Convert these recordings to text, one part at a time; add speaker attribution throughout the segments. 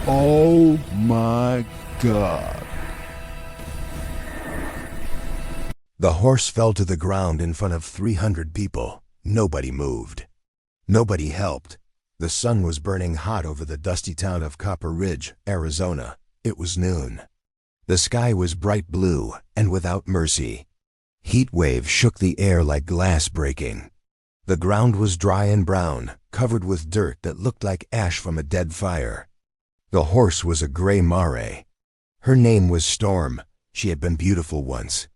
Speaker 1: Oh my God.
Speaker 2: The horse fell to the ground in front of 300 people. Nobody moved. Nobody helped. The sun was burning hot over the dusty town of Copper Ridge, Arizona. It was noon. The sky was bright blue and without mercy. Heat waves shook the air like glass breaking. The ground was dry and brown, covered with dirt that looked like ash from a dead fire. The horse was a gray mare. Her name was Storm. She had been beautiful once.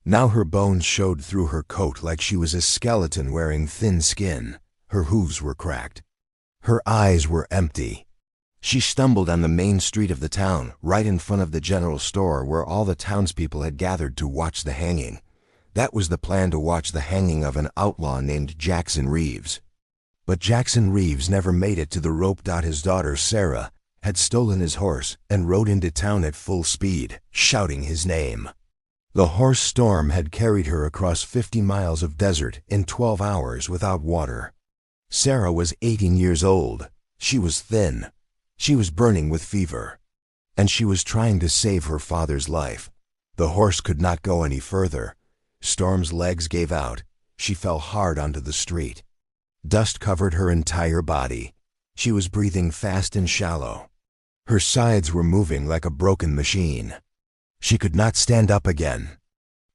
Speaker 2: Now her bones showed through her coat like she was a skeleton wearing thin skin. Her hooves were cracked. Her eyes were empty. She stumbled on the main street of the town, right in front of the general store where all the townspeople had gathered to watch the hanging. That was the plan, to watch the hanging of an outlaw named Jackson Reeves. But Jackson Reeves never made it to the rope. His daughter, Sarah, had stolen his horse and rode into town at full speed, shouting his name. The horse Storm had carried her across 50 miles of desert in 12 hours without water. Sarah was 18 years old. She was thin. She was burning with fever. And she was trying to save her father's life. The horse could not go any further. Storm's legs gave out. She fell hard onto the street. Dust covered her entire body. She was breathing fast and shallow. Her sides were moving like a broken machine. She could not stand up again.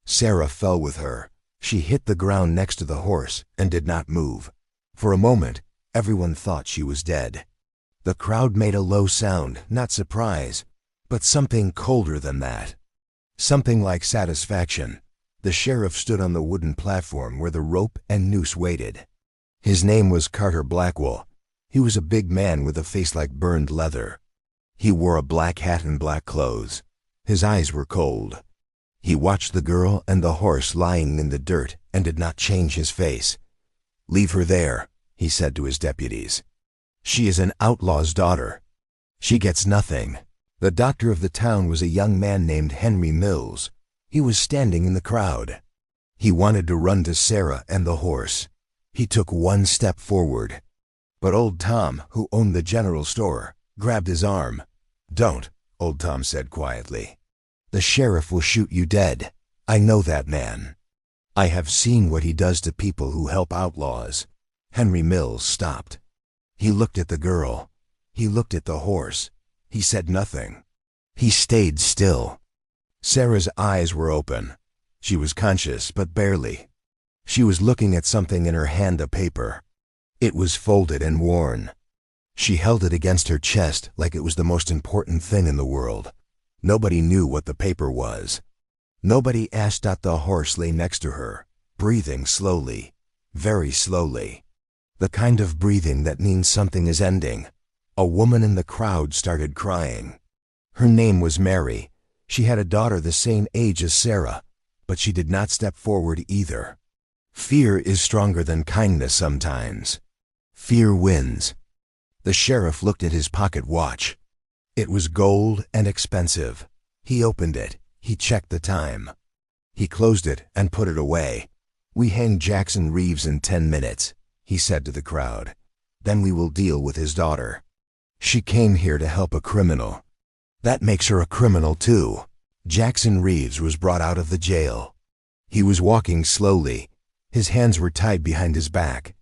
Speaker 2: Sarah fell with her. She hit the ground next to the horse and did not move. For a moment, everyone thought she was dead. The crowd made a low sound, not surprise, but something colder than that. Something like satisfaction. The sheriff stood on the wooden platform where the rope and noose waited. His name was Carter Blackwell. He was a big man with a face like burned leather. He wore a black hat and black clothes. His eyes were cold. He watched the girl and the horse lying in the dirt and did not change his face. "Leave her there," he said to his deputies. "She is an outlaw's daughter. She gets nothing." The doctor of the town was a young man named Henry Mills. He was standing in the crowd. He wanted to run to Sarah and the horse. He took one step forward. But old Tom, who owned the general store, grabbed his arm. "Don't," old Tom said quietly. "The sheriff will shoot you dead. I know that man. I have seen what he does to people who help outlaws." Henry Mills stopped. He looked at the girl. He looked at the horse. He said nothing. He stayed still. Sarah's eyes were open. She was conscious, but barely. She was looking at something in her hand, a paper. It was folded and worn. She held it against her chest like it was the most important thing in the world. Nobody knew what the paper was. Nobody asked. The horse lay next to her, breathing slowly, very slowly. The kind of breathing that means something is ending. A woman in the crowd started crying. Her name was Mary. She had a daughter the same age as Sarah, but she did not step forward either. Fear is stronger than kindness sometimes. Fear wins. The sheriff looked at his pocket watch. It was gold and expensive. He opened it. He checked the time. He closed it and put it away. "We hang Jackson Reeves in 10 minutes, he said to the crowd. "Then we will deal with his daughter. She came here to help a criminal. That makes her a criminal too." Jackson Reeves was brought out of the jail. He was walking slowly. His hands were tied behind his back.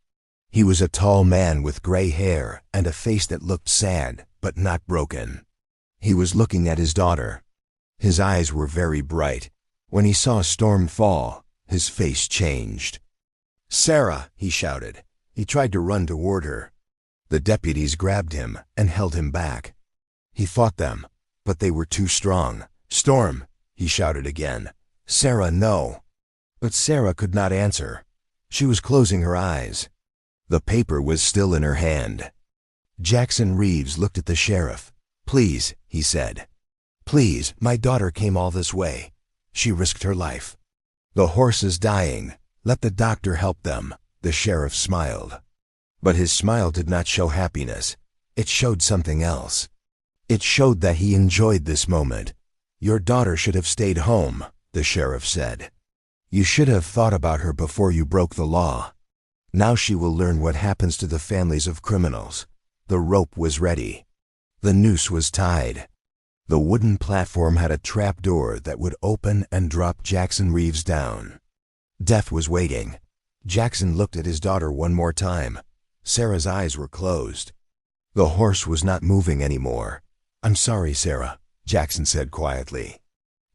Speaker 2: He was a tall man with gray hair and a face that looked sad, but not broken. He was looking at his daughter. His eyes were very bright. When he saw Storm fall, his face changed. "Sarah!" he shouted. He tried to run toward her. The deputies grabbed him and held him back. He fought them, but they were too strong. "Storm!" he shouted again. "Sarah, no!" But Sarah could not answer. She was closing her eyes. The paper was still in her hand. Jackson Reeves looked at the sheriff. "Please," he said. "Please, my daughter came all this way. She risked her life. The horse is dying. Let the doctor help them." The sheriff smiled. But his smile did not show happiness. It showed something else. It showed that he enjoyed this moment. "Your daughter should have stayed home," the sheriff said. "You should have thought about her before you broke the law. Now she will learn what happens to the families of criminals." The rope was ready. The noose was tied. The wooden platform had a trap door that would open and drop Jackson Reeves down. Death was waiting. Jackson looked at his daughter one more time. Sarah's eyes were closed. The horse was not moving anymore. "I'm sorry, Sarah," Jackson said quietly.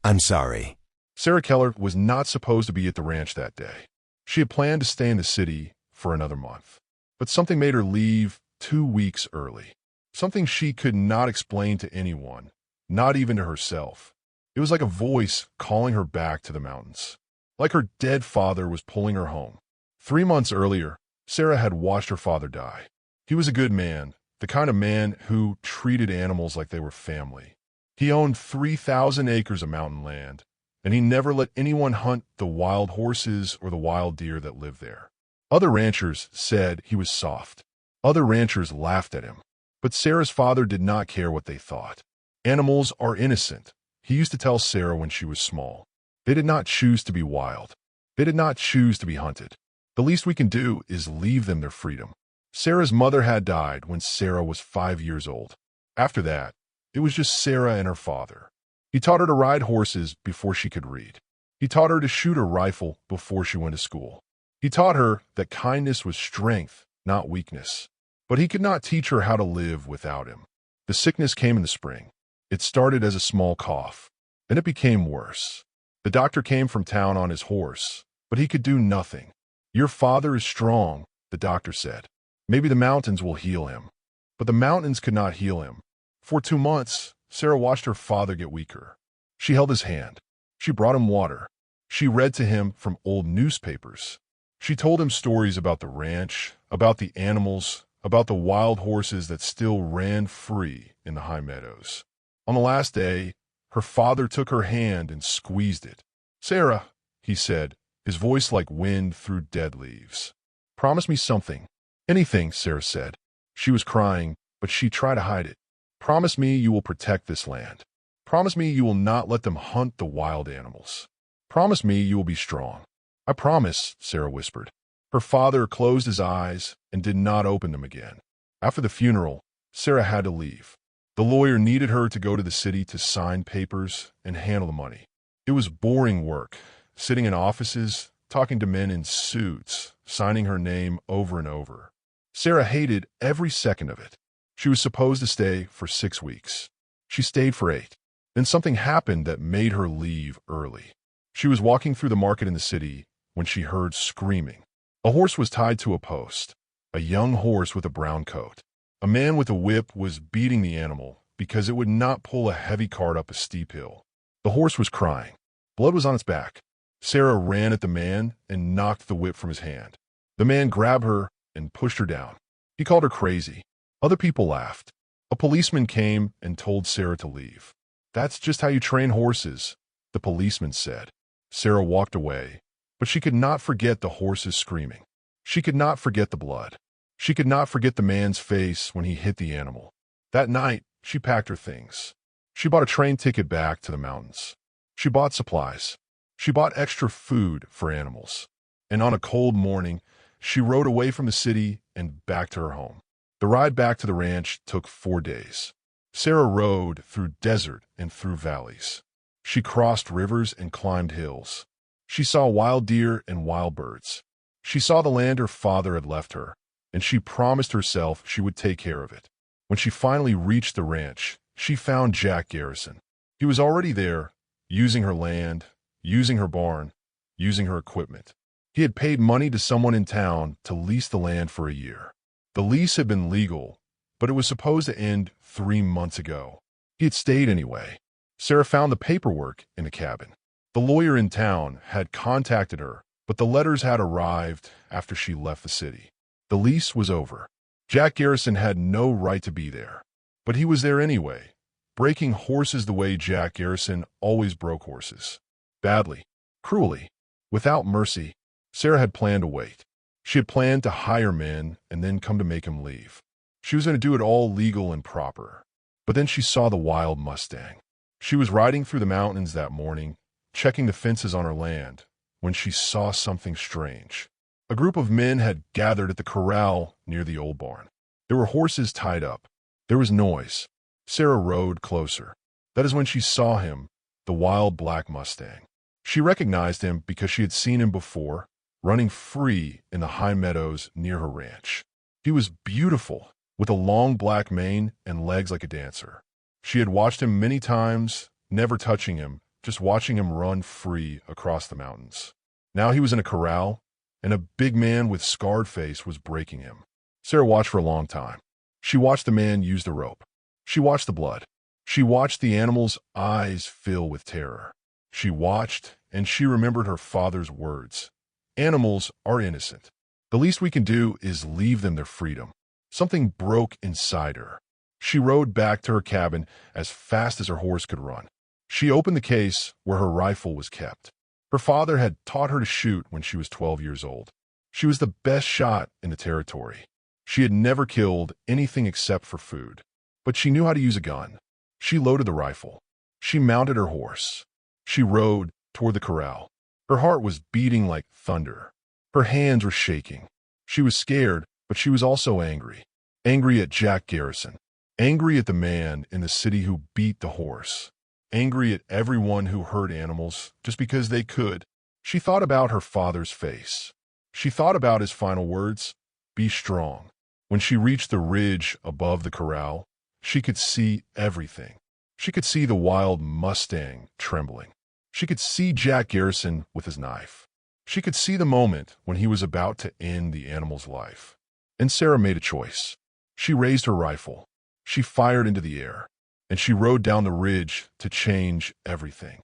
Speaker 2: "I'm sorry."
Speaker 3: Sarah Keller was not supposed to be at the ranch that day. She had planned to stay in the city for another month. But something made her leave 2 weeks early. Something she could not explain to anyone, not even to herself. It was like a voice calling her back to the mountains. Like her dead father was pulling her home. 3 months earlier, Sarah had watched her father die. He was a good man, the kind of man who treated animals like they were family. He owned 3,000 acres of mountain land, and he never let anyone hunt the wild horses or the wild deer that lived there. Other ranchers said he was soft. Other ranchers laughed at him. But Sarah's father did not care what they thought. Animals are innocent, he used to tell Sarah when she was small. They did not choose to be wild. They did not choose to be hunted. The least we can do is leave them their freedom. Sarah's mother had died when Sarah was 5 years old. After that, it was just Sarah and her father. He taught her to ride horses before she could read. He taught her to shoot a rifle before she went to school. He taught her that kindness was strength, not weakness. But he could not teach her how to live without him. The sickness came in the spring. It started as a small cough. Then it became worse. The doctor came from town on his horse, but he could do nothing. "Your father is strong," the doctor said. "Maybe the mountains will heal him." But the mountains could not heal him. For 2 months, Sarah watched her father get weaker. She held his hand. She brought him water. She read to him from old newspapers. She told him stories about the ranch, about the animals, about the wild horses that still ran free in the high meadows. On the last day, her father took her hand and squeezed it. "Sarah," he said, his voice like wind through dead leaves. "Promise me something." "Anything," Sarah said. She was crying, but she tried to hide it. "Promise me you will protect this land. Promise me you will not let them hunt the wild animals. Promise me you will be strong." "I promise," Sarah whispered. Her father closed his eyes and did not open them again. After the funeral, Sarah had to leave. The lawyer needed her to go to the city to sign papers and handle the money. It was boring work, sitting in offices, talking to men in suits, signing her name over and over. Sarah hated every second of it. She was supposed to stay for 6 weeks. She stayed for 8. Then something happened that made her leave early. She was walking through the market in the city when she heard screaming. A horse was tied to a post, a young horse with a brown coat. A man with a whip was beating the animal because it would not pull a heavy cart up a steep hill. The horse was crying. Blood was on its back. Sarah ran at the man and knocked the whip from his hand. The man grabbed her and pushed her down. He called her crazy. Other people laughed. A policeman came and told Sarah to leave. "That's just how you train horses," the policeman said. Sarah walked away, but she could not forget the horses screaming. She could not forget the blood. She could not forget the man's face when he hit the animal. That night, she packed her things. She bought a train ticket back to the mountains. She bought supplies. She bought extra food for animals. And on a cold morning, she rode away from the city and back to her home. The ride back to the ranch took 4 days. Sarah rode through desert and through valleys. She crossed rivers and climbed hills. She saw wild deer and wild birds. She saw the land her father had left her, and she promised herself she would take care of it. When she finally reached the ranch, she found Jack Garrison. He was already there, using her land, using her barn, using her equipment. He had paid money to someone in town to lease the land for a year. The lease had been legal, but it was supposed to end 3 months ago. He had stayed anyway. Sarah found the paperwork in the cabin. The lawyer in town had contacted her, but the letters had arrived after she left the city. The lease was over. Jack Garrison had no right to be there, but he was there anyway, breaking horses the way Jack Garrison always broke horses. Badly, cruelly, without mercy. Sarah had planned to wait. She had planned to hire men and then come to make him leave. She was going to do it all legal and proper. But then she saw the wild Mustang. She was riding through the mountains that morning, checking the fences on her land, when she saw something strange. A group of men had gathered at the corral near the old barn. There were horses tied up. There was noise. Sarah rode closer. That is when she saw him, the wild black Mustang. She recognized him because she had seen him before, running free in the high meadows near her ranch. He was beautiful, with a long black mane and legs like a dancer. She had watched him many times, never touching him, just watching him run free across the mountains. Now he was in a corral, and a big man with scarred face was breaking him. Sarah watched for a long time. She watched the man use the rope. She watched the blood. She watched the animal's eyes fill with terror. She watched, and she remembered her father's words. Animals are innocent. The least we can do is leave them their freedom. Something broke inside her. She rode back to her cabin as fast as her horse could run. She opened the case where her rifle was kept. Her father had taught her to shoot when she was 12 years old. She was the best shot in the territory. She had never killed anything except for food. But she knew how to use a gun. She loaded the rifle. She mounted her horse. She rode toward the corral. Her heart was beating like thunder. Her hands were shaking. She was scared, but she was also angry. Angry at Jack Garrison. Angry at the man in the city who beat the horse. Angry at everyone who hurt animals just because they could. She thought about her father's face. She thought about his final words, "Be strong." When she reached the ridge above the corral, she could see everything. She could see the wild Mustang trembling. She could see Jack Garrison with his knife. She could see the moment when he was about to end the animal's life. And Sarah made a choice. She raised her rifle. She fired into the air, and she rode down the ridge to change everything.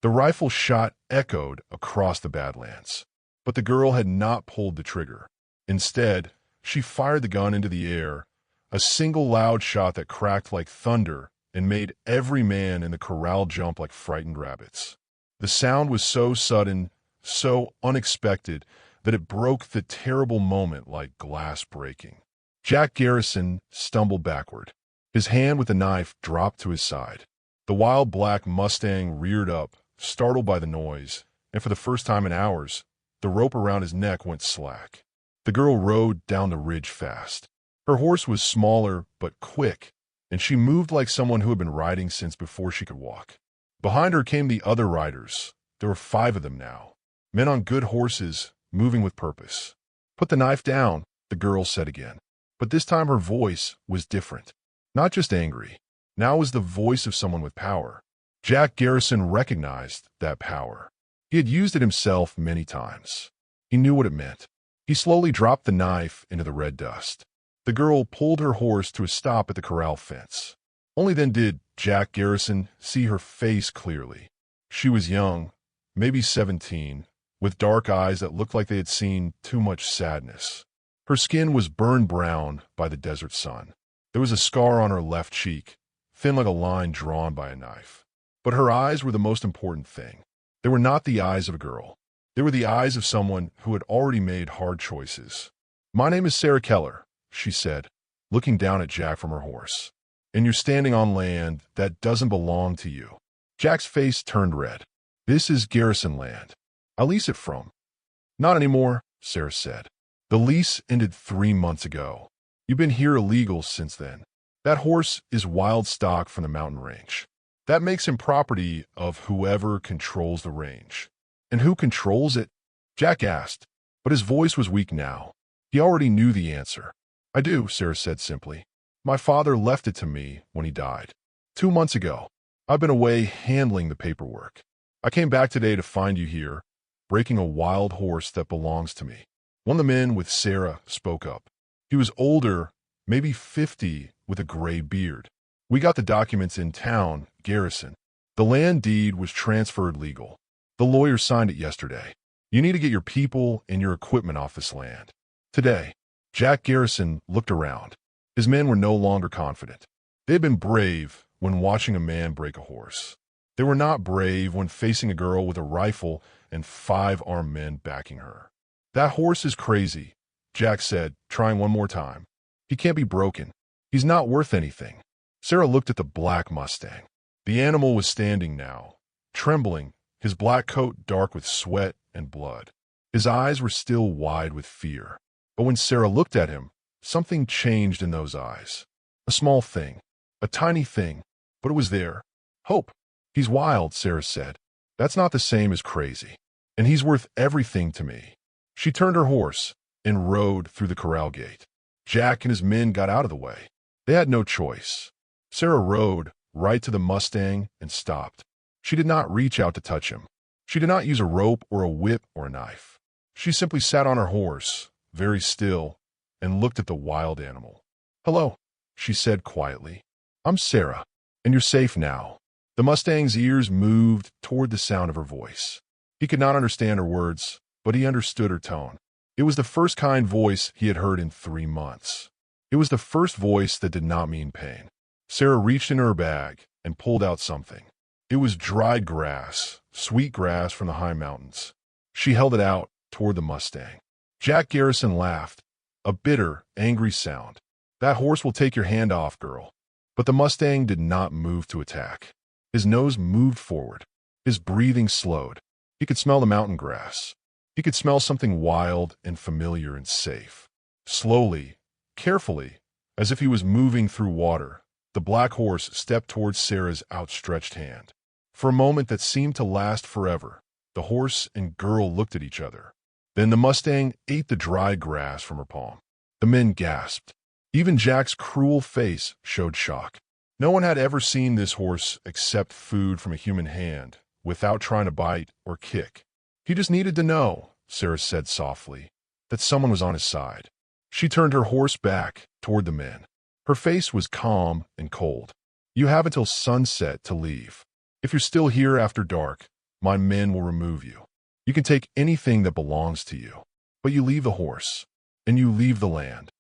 Speaker 3: The rifle shot echoed across the badlands, but the girl had not pulled the trigger. Instead, she fired the gun into the air, a single loud shot that cracked like thunder and made every man in the corral jump like frightened rabbits. The sound was so sudden, so unexpected, that it broke the terrible moment like glass breaking. Jack Garrison stumbled backward. His hand with the knife dropped to his side. The wild black Mustang reared up, startled by the noise, and for the first time in hours, the rope around his neck went slack. The girl rode down the ridge fast. Her horse was smaller but quick, and she moved like someone who had been riding since before she could walk. Behind her came the other riders. There were 5 of them now. Men on good horses, moving with purpose. "Put the knife down," the girl said again. But this time her voice was different. Not just angry. Now it was the voice of someone with power. Jack Garrison recognized that power. He had used it himself many times. He knew what it meant. He slowly dropped the knife into the red dust. The girl pulled her horse to a stop at the corral fence. Only then did Jack Garrison see her face clearly. She was young, maybe 17, with dark eyes that looked like they had seen too much sadness. Her skin was burned brown by the desert sun. There was a scar on her left cheek, thin like a line drawn by a knife. But her eyes were the most important thing. They were not the eyes of a girl. They were the eyes of someone who had already made hard choices. "My name is Sarah Keller," she said, looking down at Jack from her horse. "And you're standing on land that doesn't belong to you." Jack's face turned red. "This is Garrison land. I lease it from." "Not anymore," Sarah said. "The lease ended 3 months ago. You've been here illegal since then. That horse is wild stock from the mountain range. That makes him property of whoever controls the range." "And who controls it?" Jack asked, but his voice was weak now. He already knew the answer. "I do," Sarah said simply. "My father left it to me when he died. 2 months ago. I've been away handling the paperwork. I came back today to find you here, breaking a wild horse that belongs to me." One of the men with Sarah spoke up. He was older, maybe 50, with a gray beard. "We got the documents in town, Garrison. The land deed was transferred legal. The lawyer signed it yesterday. You need to get your people and your equipment off this land. Today." Jack Garrison looked around. His men were no longer confident. They had been brave when watching a man break a horse. They were not brave when facing a girl with a rifle and 5 armed men backing her. "That horse is crazy," Jack said, trying one more time. "He can't be broken. He's not worth anything." Sarah looked at the black Mustang. The animal was standing now, trembling, his black coat dark with sweat and blood. His eyes were still wide with fear. But when Sarah looked at him, something changed in those eyes. A small thing. A tiny thing, but it was there. Hope. He's wild, Sarah said. That's not the same as crazy. And he's worth everything to me. She turned her horse and rode through the corral gate. Jack and his men got out of the way. They had no choice. Sarah rode right to the Mustang and stopped. She did not reach out to touch him. She did not use a rope or a whip or a knife. She simply sat on her horse, very still, and looked at the wild animal. "Hello," she said quietly. "I'm Sarah, and you're safe now." The Mustang's ears moved toward the sound of her voice. He could not understand her words, but he understood her tone. It was the first kind voice he had heard in 3 months. It was the first voice that did not mean pain. Sarah reached into her bag and pulled out something. It was dried grass, sweet grass from the high mountains. She held it out toward the Mustang. Jack Garrison laughed, a bitter, angry sound. "That horse will take your hand off, girl." But the Mustang did not move to attack. His nose moved forward. His breathing slowed. He could smell the mountain grass. He could smell something wild and familiar and safe. Slowly, carefully, as if he was moving through water, the black horse stepped towards Sarah's outstretched hand. For a moment that seemed to last forever, the horse and girl looked at each other. Then the Mustang ate the dry grass from her palm. The men gasped. Even Jack's cruel face showed shock. No one had ever seen this horse accept food from a human hand without trying to bite or kick. He just needed to know, Sarah said softly, that someone was on his side. She turned her horse back toward the men. Her face was calm and cold. "You have until sunset to leave. If you're still here after dark, my men will remove you. You can take anything that belongs to you, but you leave the horse, and you leave the land."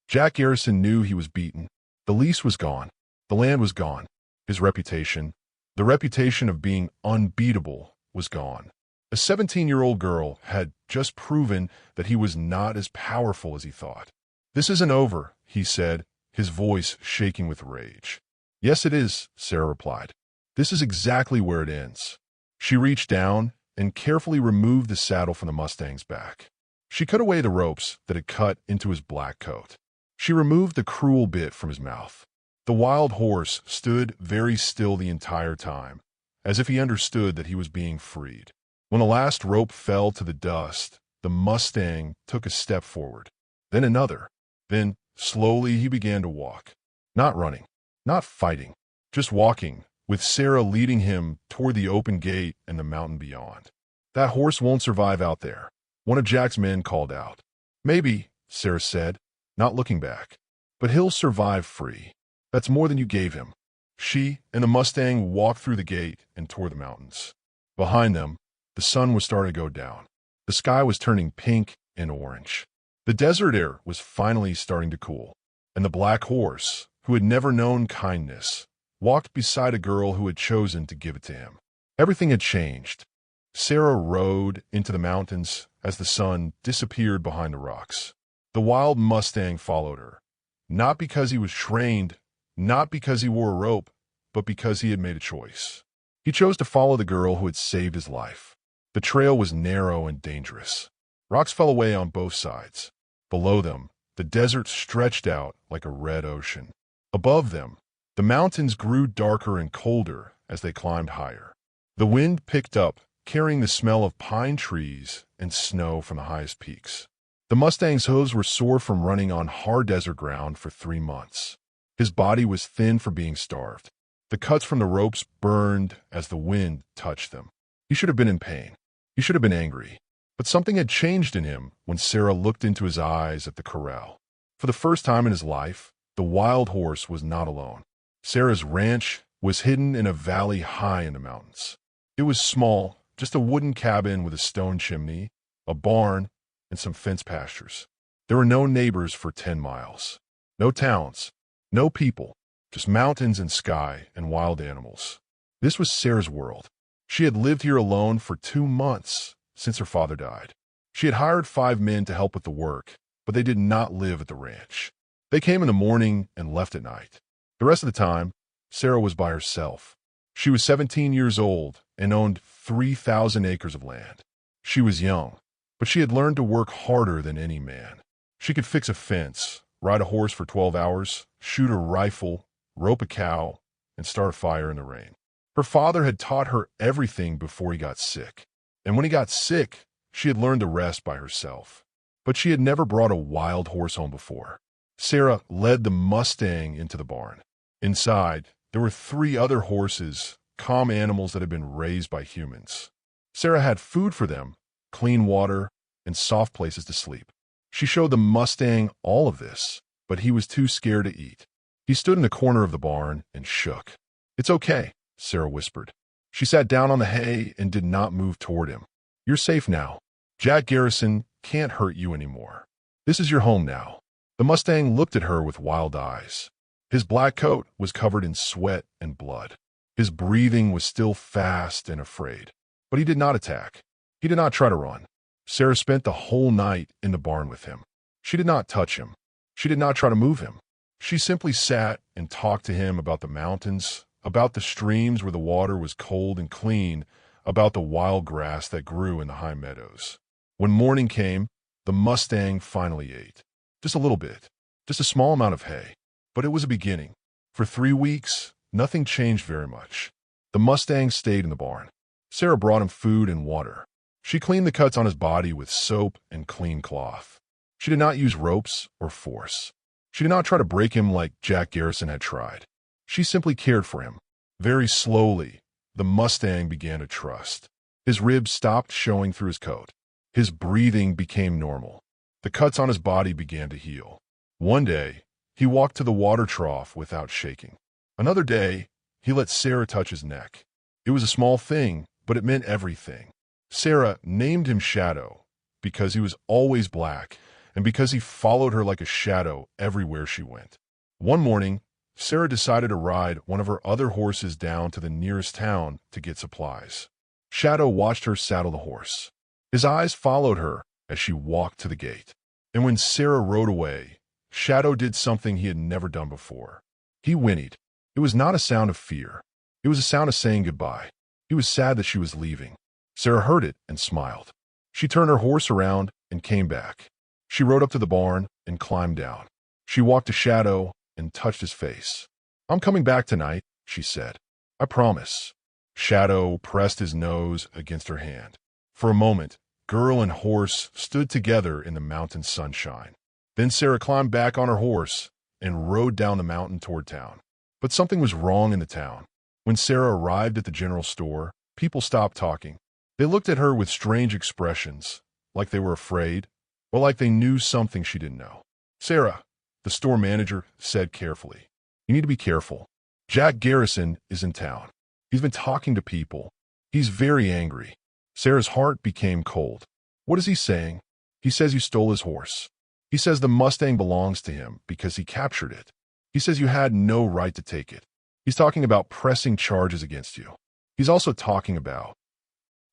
Speaker 3: Jack Garrison knew he was beaten. The lease was gone. The land was gone. His reputation, the reputation of being unbeatable, was gone. A 17-year-old girl had just proven that he was not as powerful as he thought. "This isn't over," he said, his voice shaking with rage. "Yes, it is," Sarah replied. "This is exactly where it ends." She reached down and carefully removed the saddle from the Mustang's back. She cut away the ropes that had cut into his black coat. She removed the cruel bit from his mouth. The wild horse stood very still the entire time, as if he understood that he was being freed. When the last rope fell to the dust, the Mustang took a step forward, then another. Then, slowly, he began to walk. Not running, not fighting, just walking, with Sarah leading him toward the open gate and the mountain beyond. "That horse won't survive out there," one of Jack's men called out. "Maybe," Sarah said, not looking back, "but he'll survive free. That's more than you gave him." She and the Mustang walked through the gate and toward the mountains. Behind them, the sun was starting to go down. The sky was turning pink and orange. The desert air was finally starting to cool, and the black horse, who had never known kindness, walked beside a girl who had chosen to give it to him. Everything had changed. Sarah rode into the mountains as the sun disappeared behind the rocks. The wild Mustang followed her, not because he was trained, not because he wore a rope, but because he had made a choice. He chose to follow the girl who had saved his life. The trail was narrow and dangerous. Rocks fell away on both sides. Below them, the desert stretched out like a red ocean. Above them, the mountains grew darker and colder as they climbed higher. The wind picked up, carrying the smell of pine trees and snow from the highest peaks. The Mustang's hooves were sore from running on hard desert ground for 3 months. His body was thin from being starved. The cuts from the ropes burned as the wind touched them. He should have been in pain. He should have been angry. But something had changed in him when Sarah looked into his eyes at the corral. For the first time in his life, the wild horse was not alone. Sarah's ranch was hidden in a valley high in the mountains. It was small, just a wooden cabin with a stone chimney, a barn, and some fenced pastures. There were no neighbors for 10 miles. No towns. No people. Just mountains and sky and wild animals. This was Sarah's world. She had lived here alone for 2 months since her father died. She had hired 5 men to help with the work, but they did not live at the ranch. They came in the morning and left at night. The rest of the time, Sarah was by herself. She was 17 years old and owned 3,000 acres of land. She was young, but she had learned to work harder than any man. She could fix a fence, ride a horse for 12 hours, shoot a rifle, rope a cow, and start a fire in the rain. Her father had taught her everything before he got sick. And when he got sick, she had learned the rest by herself. But she had never brought a wild horse home before. Sarah led the Mustang into the barn. Inside, there were 3 other horses, calm animals that had been raised by humans. Sarah had food for them, clean water, and soft places to sleep. She showed the Mustang all of this, but he was too scared to eat. He stood in the corner of the barn and shook. "It's okay," Sarah whispered. She sat down on the hay and did not move toward him. "You're safe now. Jack Garrison can't hurt you anymore. This is your home now." The Mustang looked at her with wild eyes. His black coat was covered in sweat and blood. His breathing was still fast and afraid. But he did not attack. He did not try to run. Sarah spent the whole night in the barn with him. She did not touch him. She did not try to move him. She simply sat and talked to him about the mountains, about the streams where the water was cold and clean, about the wild grass that grew in the high meadows. When morning came, the Mustang finally ate. Just a little bit. Just a small amount of hay. But it was a beginning. For 3 weeks, nothing changed very much. The Mustang stayed in the barn. Sarah brought him food and water. She cleaned the cuts on his body with soap and clean cloth. She did not use ropes or force. She did not try to break him like Jack Garrison had tried. She simply cared for him. Very slowly, the Mustang began to trust. His ribs stopped showing through his coat. His breathing became normal. The cuts on his body began to heal. One day, he walked to the water trough without shaking. Another day, he let Sarah touch his neck. It was a small thing, but it meant everything. Sarah named him Shadow because he was always black and because he followed her like a shadow everywhere she went. One morning, Sarah decided to ride one of her other horses down to the nearest town to get supplies. Shadow watched her saddle the horse. His eyes followed her as she walked to the gate. And when Sarah rode away, Shadow did something he had never done before. He whinnied. It was not a sound of fear. It was a sound of saying goodbye. He was sad that she was leaving. Sarah heard it and smiled. She turned her horse around and came back. She rode up to the barn and climbed down. She walked to Shadow and touched his face. "I'm coming back tonight," she said. "I promise." Shadow pressed his nose against her hand. For a moment, girl and horse stood together in the mountain sunshine. Then Sarah climbed back on her horse and rode down the mountain toward town. But something was wrong in the town. When Sarah arrived at the general store, people stopped talking. They looked at her with strange expressions, like they were afraid, or like they knew something she didn't know. "Sarah," the store manager said carefully, "you need to be careful. Jack Garrison is in town. He's been talking to people. He's very angry." Sarah's heart became cold. "What is he saying?" "He says you stole his horse. He says the Mustang belongs to him because he captured it. He says you had no right to take it. He's talking about pressing charges against you. He's also talking about—"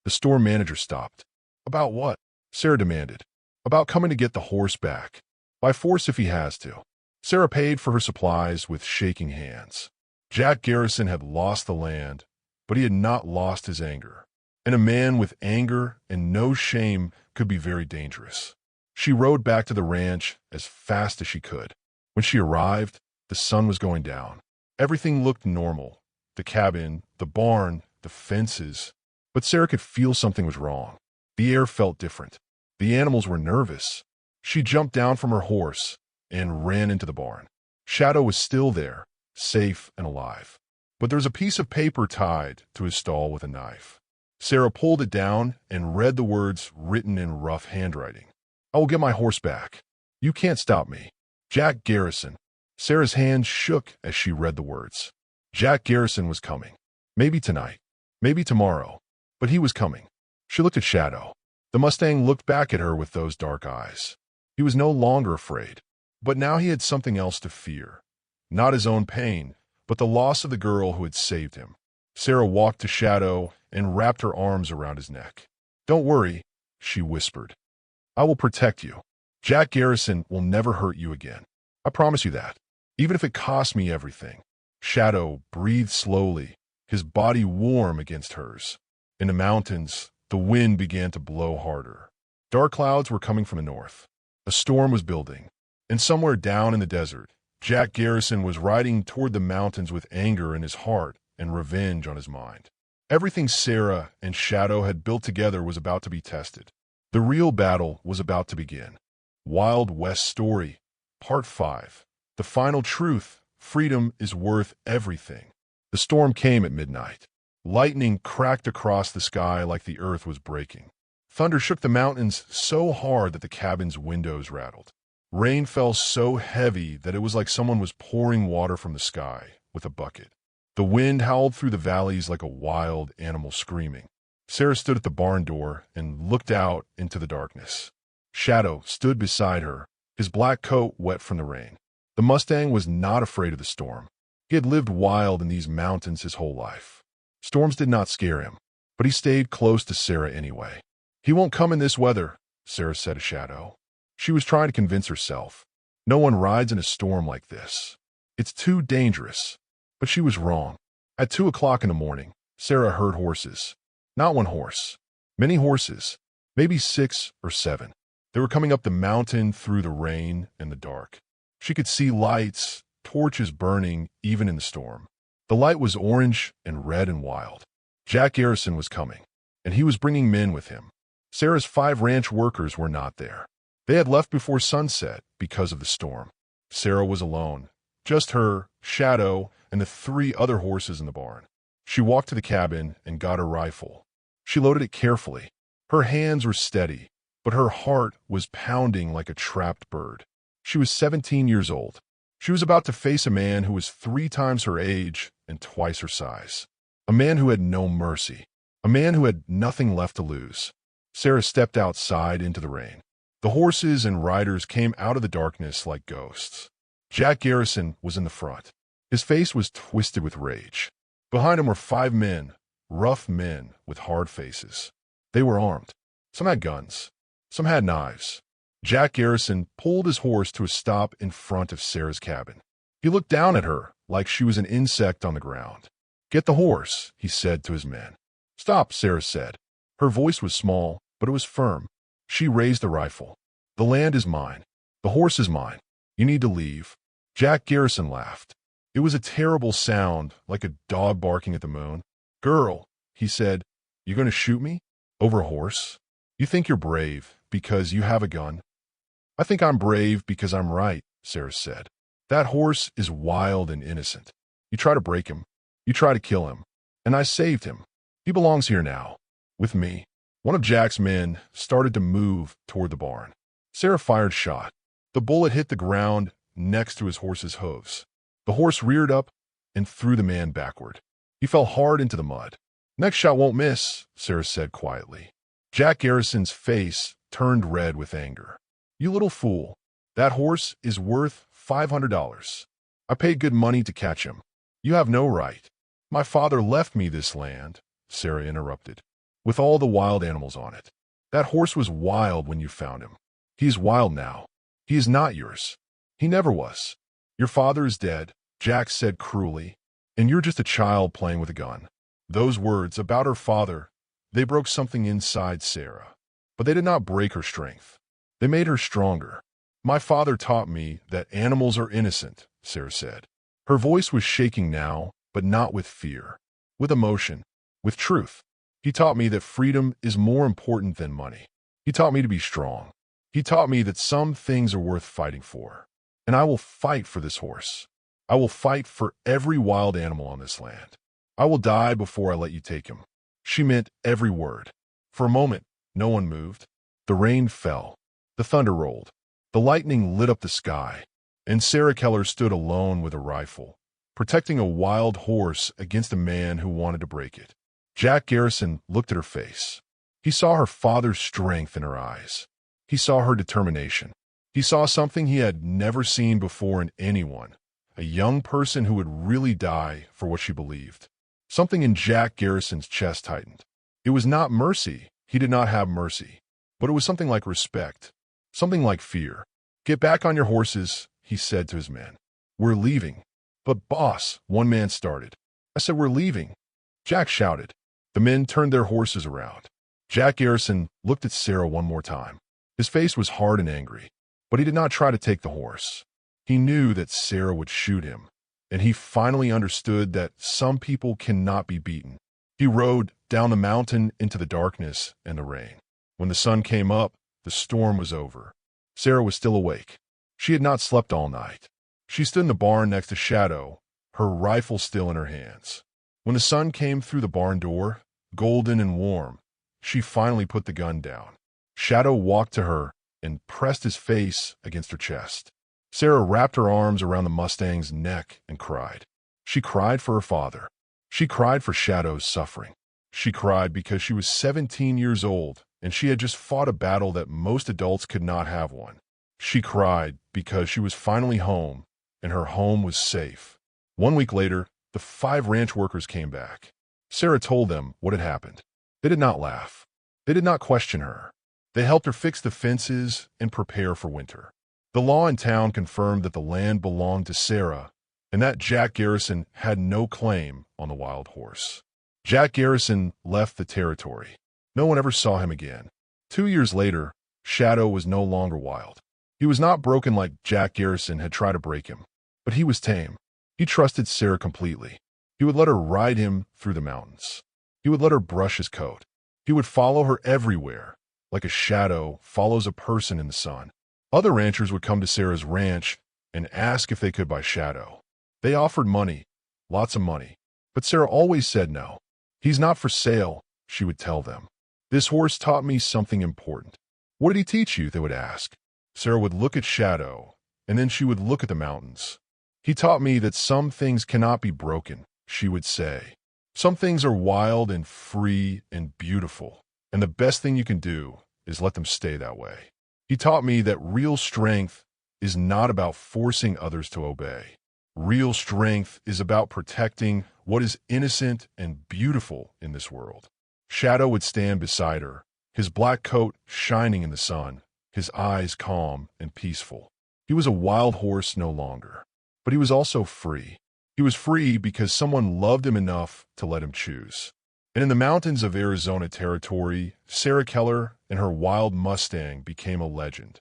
Speaker 3: The store manager stopped. "About what?" Sarah demanded. "About coming to get the horse back. By force if he has to." Sarah paid for her supplies with shaking hands. Jack Garrison had lost the land, but he had not lost his anger. And a man with anger and no shame could be very dangerous. She rode back to the ranch as fast as she could. When she arrived, the sun was going down. Everything looked normal. The cabin, the barn, the fences. But Sarah could feel something was wrong. The air felt different. The animals were nervous. She jumped down from her horse and ran into the barn. Shadow was still there, safe and alive. But there was a piece of paper tied to his stall with a knife. Sarah pulled it down and read the words written in rough handwriting. "I will get my horse back. You can't stop me. Jack Garrison." Sarah's hands shook as she read the words. Jack Garrison was coming. Maybe tonight. Maybe tomorrow. But he was coming. She looked at Shadow. The Mustang looked back at her with those dark eyes. He was no longer afraid. But now he had something else to fear. Not his own pain, but the loss of the girl who had saved him. Sarah walked to Shadow and wrapped her arms around his neck. "Don't worry," she whispered. "I will protect you. Jack Garrison will never hurt you again. I promise you that, even if it costs me everything." Shadow breathed slowly, his body warm against hers. In the mountains, the wind began to blow harder. Dark clouds were coming from the north. A storm was building. And somewhere down in the desert, Jack Garrison was riding toward the mountains with anger in his heart and revenge on his mind. Everything Sarah and Shadow had built together was about to be tested. The real battle was about to begin. Wild West Story, Part 5. The Final Truth: Freedom is Worth Everything. The storm came at midnight. Lightning cracked across the sky like the earth was breaking. Thunder shook the mountains so hard that the cabin's windows rattled. Rain fell so heavy that it was like someone was pouring water from the sky with a bucket. The wind howled through the valleys like a wild animal screaming. Sarah stood at the barn door and looked out into the darkness. Shadow stood beside her, his black coat wet from the rain. The Mustang was not afraid of the storm. He had lived wild in these mountains his whole life. Storms did not scare him, but he stayed close to Sarah anyway. "He won't come in this weather," Sarah said to Shadow. She was trying to convince herself. No one rides in a storm like this. It's too dangerous. But she was wrong. At 2 o'clock in the morning, Sarah heard horses. Not one horse. Many horses. Maybe 6 or 7. They were coming up the mountain through the rain and the dark. She could see lights, torches burning even in the storm. The light was orange and red and wild. Jack Garrison was coming, and he was bringing men with him. Sarah's 5 ranch workers were not there. They had left before sunset because of the storm. Sarah was alone. Just her, Shadow, and the 3 other horses in the barn. She walked to the cabin and got her rifle. She loaded it carefully. Her hands were steady, but her heart was pounding like a trapped bird. She was 17 years old. She was about to face a man who was 3 times her age and twice her size. A man who had no mercy. A man who had nothing left to lose. Sarah stepped outside into the rain. The horses and riders came out of the darkness like ghosts. Jack Garrison was in the front. His face was twisted with rage. Behind him were 5 men, rough men with hard faces. They were armed. Some had guns. Some had knives. Jack Garrison pulled his horse to a stop in front of Sarah's cabin. He looked down at her like she was an insect on the ground. "Get the horse," he said to his men. "Stop," Sarah said. Her voice was small, but it was firm. She raised the rifle. "The land is mine. The horse is mine. You need to leave." Jack Garrison laughed. It was a terrible sound, like a dog barking at the moon. "Girl," he said, "you going to shoot me? Over a horse? You think you're brave because you have a gun?" "I think I'm brave because I'm right," Sarah said. "That horse is wild and innocent. You try to break him. You try to kill him. And I saved him. He belongs here now, with me." One of Jack's men started to move toward the barn. Sarah fired a shot. The bullet hit the ground next to his horse's hooves. The horse reared up and threw the man backward. He fell hard into the mud. "Next shot won't miss," Sarah said quietly. Jack Garrison's face turned red with anger. "You little fool. That horse is worth $500. I paid good money to catch him. You have no right." "My father left me this land," Sarah interrupted, "with all the wild animals on it. That horse was wild when you found him. He is wild now. He is not yours. He never was. Your father is dead," Jack said cruelly, "and you're just a child playing with a gun." Those words about her father, they broke something inside Sarah. But they did not break her strength. They made her stronger. "My father taught me that animals are innocent," Sarah said. Her voice was shaking now, but not with fear. With emotion. With truth. "He taught me that freedom is more important than money. He taught me to be strong. He taught me that some things are worth fighting for. And I will fight for this horse. I will fight for every wild animal on this land. I will die before I let you take him." She meant every word. For a moment, no one moved. The rain fell. The thunder rolled. The lightning lit up the sky. And Sarah Keller stood alone with a rifle, protecting a wild horse against a man who wanted to break it. Jack Garrison looked at her face. He saw her father's strength in her eyes. He saw her determination. He saw something he had never seen before in anyone, a young person who would really die for what she believed. Something in Jack Garrison's chest tightened. It was not mercy. He did not have mercy. But it was something like respect. Something like fear. "Get back on your horses," he said to his men. "We're leaving." "But boss," one man started. "I said we're leaving," Jack shouted. The men turned their horses around. Jack Garrison looked at Sarah one more time. His face was hard and angry. But he did not try to take the horse. He knew that Sarah would shoot him, and he finally understood that some people cannot be beaten. He rode down the mountain into the darkness and the rain. When the sun came up, the storm was over. Sarah was still awake. She had not slept all night. She stood in the barn next to Shadow, her rifle still in her hands. When the sun came through the barn door, golden and warm, she finally put the gun down. Shadow walked to her and pressed his face against her chest. Sarah wrapped her arms around the Mustang's neck and cried. She cried for her father. She cried for Shadow's suffering. She cried because she was 17 years old and she had just fought a battle that most adults could not have won. She cried because she was finally home and her home was safe. 1 week later, the 5 ranch workers came back. Sarah told them what had happened. They did not laugh. They did not question her. They helped her fix the fences and prepare for winter. The law in town confirmed that the land belonged to Sarah and that Jack Garrison had no claim on the wild horse. Jack Garrison left the territory. No one ever saw him again. 2 years later, Shadow was no longer wild. He was not broken like Jack Garrison had tried to break him, but he was tame. He trusted Sarah completely. He would let her ride him through the mountains. He would let her brush his coat. He would follow her everywhere, like a shadow follows a person in the sun. Other ranchers would come to Sarah's ranch and ask if they could buy Shadow. They offered money, lots of money, but Sarah always said no. "He's not for sale," she would tell them. "This horse taught me something important." "What did he teach you?" they would ask. Sarah would look at Shadow, and then she would look at the mountains. "He taught me that some things cannot be broken," she would say. "Some things are wild and free and beautiful, and the best thing you can do is let them stay that way. He taught me that real strength is not about forcing others to obey. Real strength is about protecting what is innocent and beautiful in this world." Shadow would stand beside her, his black coat shining in the sun, his eyes calm and peaceful. He was a wild horse no longer, but he was also free. He was free because someone loved him enough to let him choose. And in the mountains of Arizona territory, Sarah Keller and her wild Mustang became a legend.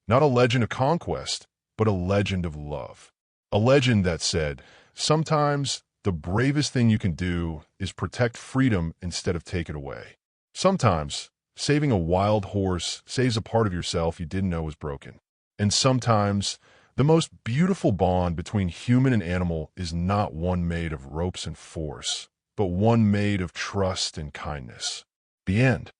Speaker 3: Not a legend of conquest, but a legend of love. A legend that said, sometimes the bravest thing you can do is protect freedom instead of take it away. Sometimes saving a wild horse saves a part of yourself you didn't know was broken. And sometimes the most beautiful bond between human and animal is not one made of ropes and force, but one made of trust and kindness. The end.